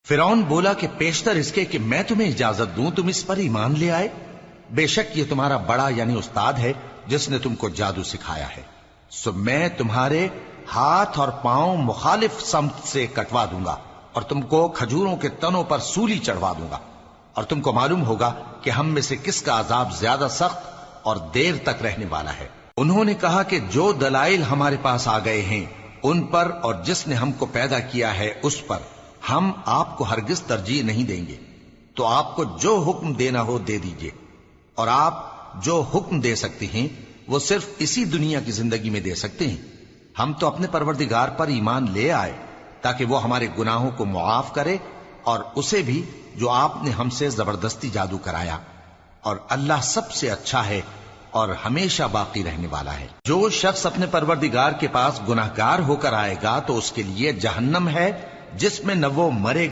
فرعون بولا کہ پیشتر اس کے کہ میں تمہیں اجازت دوں تم اس پر ایمان لے آئے، بے شک یہ تمہارا بڑا یعنی استاد ہے جس نے تم کو جادو سکھایا ہے، سو میں تمہارے ہاتھ اور پاؤں مخالف سمت سے کٹوا دوں گا اور تم کو کھجوروں کے تنوں پر سولی چڑھوا دوں گا، اور تم کو معلوم ہوگا کہ ہم میں سے کس کا عذاب زیادہ سخت اور دیر تک رہنے والا ہے۔ انہوں نے کہا کہ جو دلائل ہمارے پاس آ گئے ہیں ان پر اور جس نے ہم کو پیدا کیا ہے اس پر ہم آپ کو ہرگز ترجیح نہیں دیں گے، تو آپ کو جو حکم دینا ہو دے دیجئے، اور آپ جو حکم دے سکتے ہیں وہ صرف اسی دنیا کی زندگی میں دے سکتے ہیں۔ ہم تو اپنے پروردگار پر ایمان لے آئے تاکہ وہ ہمارے گناہوں کو معاف کرے اور اسے بھی جو آپ نے ہم سے زبردستی جادو کرایا، اور اللہ سب سے اچھا ہے اور ہمیشہ باقی رہنے والا ہے۔ جو شخص اپنے پروردگار کے پاس گناہگار ہو کر آئے گا تو اس کے لیے جہنم ہے جس میں نہ وہ مرے